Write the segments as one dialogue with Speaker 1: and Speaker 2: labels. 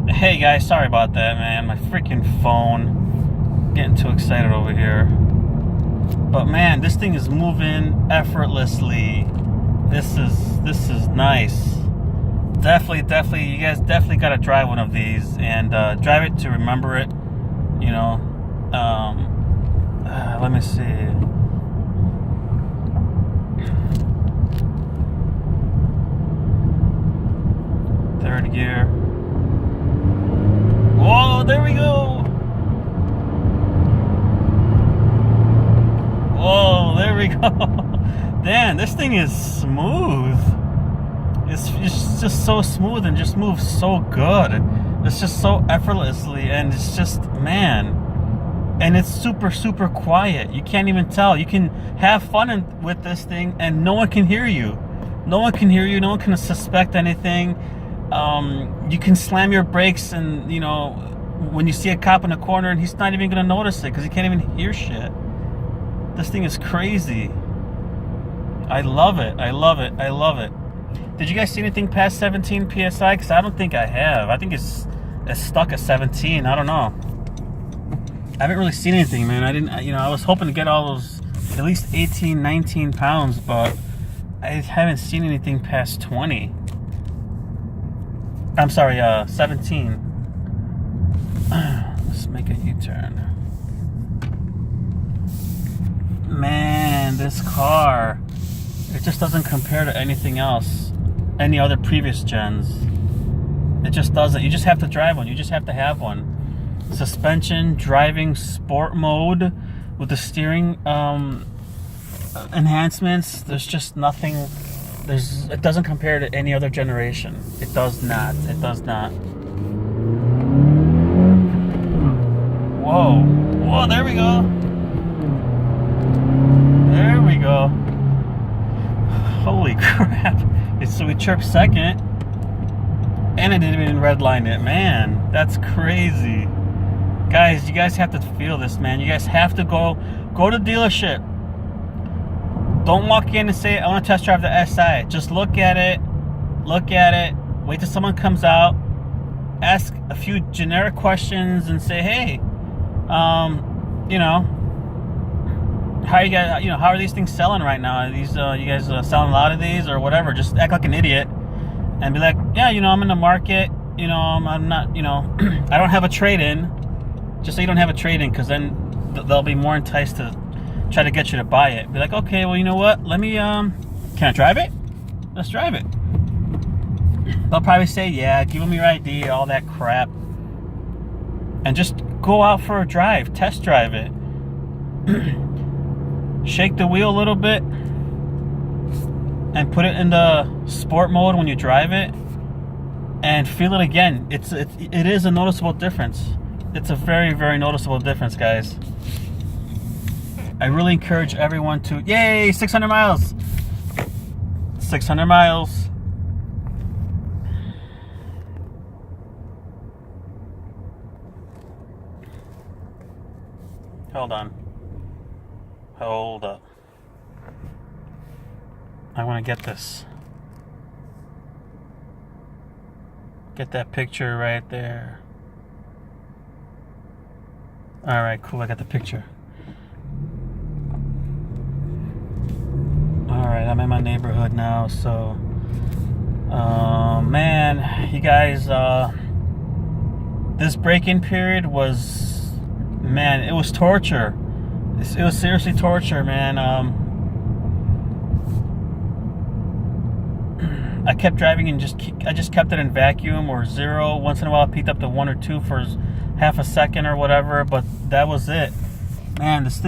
Speaker 1: Hey guys, sorry about that, man. My freaking phone. Getting too excited over here. But man, this thing is moving effortlessly. This is nice. Definitely, you guys definitely gotta drive one of these and drive it to remember it. You know, let me see. Third gear. Whoa, there we go. Whoa, there we go. Damn, this thing is smooth. It's just so smooth and just moves so good. It's just so effortlessly, and it's just, man. And it's super quiet. You can't even tell. You can have fun with this thing and no one can hear you. No one can hear you. No one can suspect anything. You can slam your brakes and, you know, when you see a cop in the corner and he's not even going to notice it because he can't even hear shit. This thing is crazy. I love it. I love it. I love it. Did you guys see anything past 17 PSI? Because I don't think I have. I think it's stuck at 17. I don't know. I haven't really seen anything, man. I was hoping to get all those at least 18, 19 pounds, but I haven't seen anything past 20. I'm sorry, 17. Let's make a U-turn. Man, this car, it just doesn't compare to anything else, any other previous gens. It just doesn't. You just have to drive one. You just have to have one. Suspension, driving, sport mode with the steering enhancements. There's just nothing. It doesn't compare to any other generation. It does not. It does not. Whoa. Whoa, there we go. There we go. Holy crap. So we chirped second. And I didn't even redline it. Man, that's crazy. Guys, you guys have to feel this, man. You guys have to go to the dealership. Don't walk in and say, I want to test drive the SI. Just look at it. Wait till someone comes out. Ask a few generic questions and say, hey, you know, how you guys, how are these things selling right now? Are these, you guys selling a lot of these or whatever? Just act like an idiot and be like, yeah, I'm in the market. I'm not, I don't have a trade-in. Just say you don't have a trade-in, because then they'll be more enticed to try to get you to buy it. Be like, okay, well, you know what? Let me, can I drive it? Let's drive it. They'll probably say, yeah, give them your ID, all that crap. And just go out for a drive, test drive it. Shake the wheel a little bit and put it in the sport mode when you drive it and feel it again. It is a noticeable difference. It's a very noticeable difference, guys. I really encourage everyone to, yay, 600 miles. 600 miles. Hold on. Hold up. I want to get this. Get that picture right there. All right, cool. I got the picture. All right, I'm in my neighborhood now. So, man, you guys, this break-in period was, man, it was torture. It was seriously torture, man. I kept driving and I just kept it in vacuum or zero. Once in a while, I peeked up to 1 or 2 for half a second or whatever, but that was it. Man, this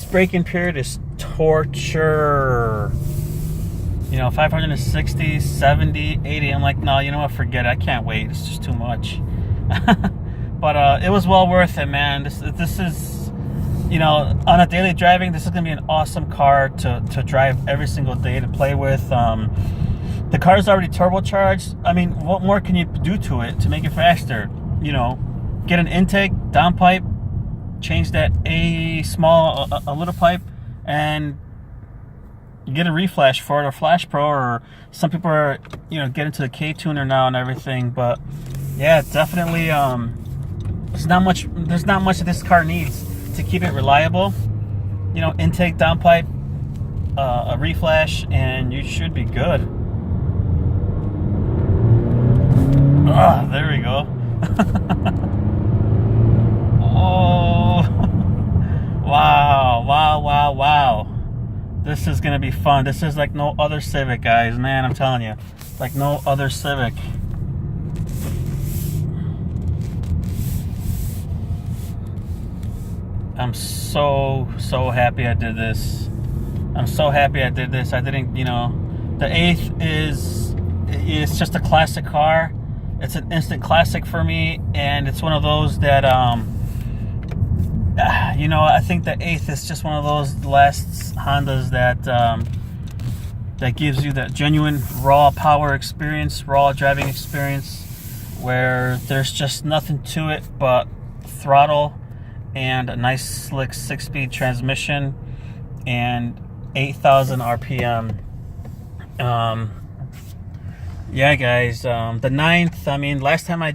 Speaker 1: break-in period is torture. 560, 70, 80. I'm like, no, you know what? Forget it. I can't wait. It's just too much. But it was well worth it, man. This is, on a daily driving, this is going to be an awesome car to drive every single day, to play with. The car's already turbocharged. I mean, what more can you do to it to make it faster? Get an intake, downpipe, change that a little pipe, and you get a reflash for it, or Flash Pro, or some people are, get into the K-tuner now and everything, but Yeah, definitely. There's not much that this car needs to keep it reliable. You know, intake, downpipe, a reflash, and you should be good. Ah, there we go. Oh, wow. This is gonna be fun. This is like no other Civic, guys. Man, I'm telling you, like no other Civic. I'm so happy I did this. I'm so happy I did this. I didn't, you know, the 8th is just a classic car. It's an instant classic for me, and it's one of those that you know, I think the 8th is just one of those last Hondas that that gives you that genuine raw power experience, raw driving experience, where there's just nothing to it but throttle and a nice slick 6-speed transmission and 8,000 RPM. Yeah, guys, the 9th, I mean, last time when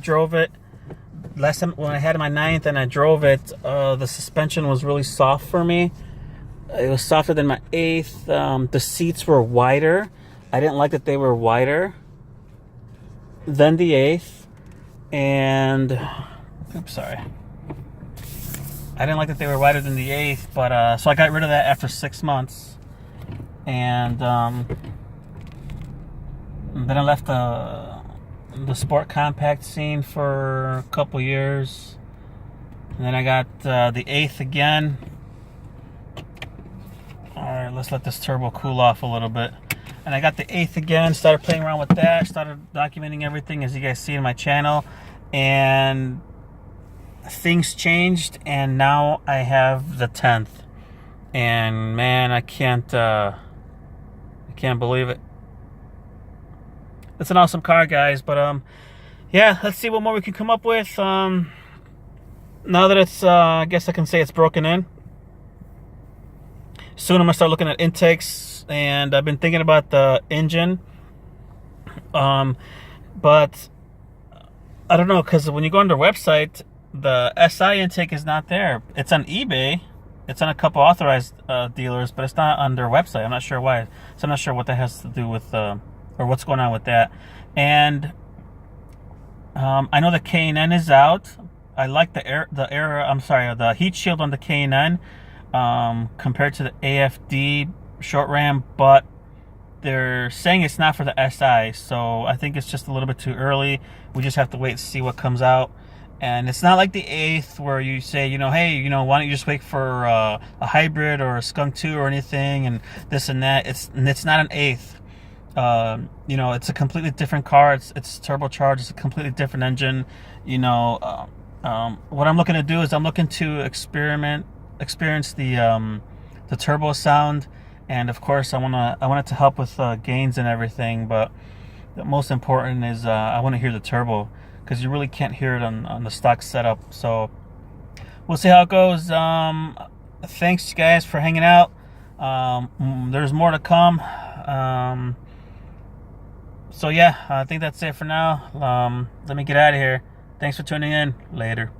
Speaker 1: I had my 9th and I drove it, the suspension was really soft for me. It was softer than my 8th. The seats were wider. I didn't like that they were wider than the 8th. And, oops, sorry. I didn't like that they were wider than the 8th, but so I got rid of that after 6 months. And then I left the sport compact scene for a couple years. And then I got the 8th again. Alright, let's let this turbo cool off a little bit. And I got the 8th again, started playing around with that, started documenting everything as you guys see in my channel. And things changed, and now I have the 10th. And man, I can't believe it. It's an awesome car, guys. But yeah, let's see what more we can come up with. Now that it's I guess I can say it's broken in. Soon I'm gonna start looking at intakes, and I've been thinking about the engine. But I don't know, because when you go on their website, the SI intake is not there. It's on eBay. It's on a couple authorized dealers, but it's not on their website. I'm not sure why. So I'm not sure what that has to do with, or what's going on with that. And I know the K&N is out. I like the heat shield on the K&N compared to the AFD short ram, but they're saying it's not for the SI. So I think it's just a little bit too early. We just have to wait and see what comes out. And it's not like the 8th where you say, you know, hey, you know, why don't you just wait for a hybrid or a Skunk 2 or anything and this and that. It's not an 8th. You know, it's a completely different car. It's turbocharged. It's a completely different engine. You know, what I'm looking to do is I'm looking to experience the turbo sound, and of course I want it to help with gains and everything. But the most important is I want to hear the turbo, because you really can't hear it on the stock setup. So we'll see how it goes. Thanks, guys, for hanging out. There's more to come. So yeah, I think that's it for now. Let me get out of here. Thanks for tuning in. Later.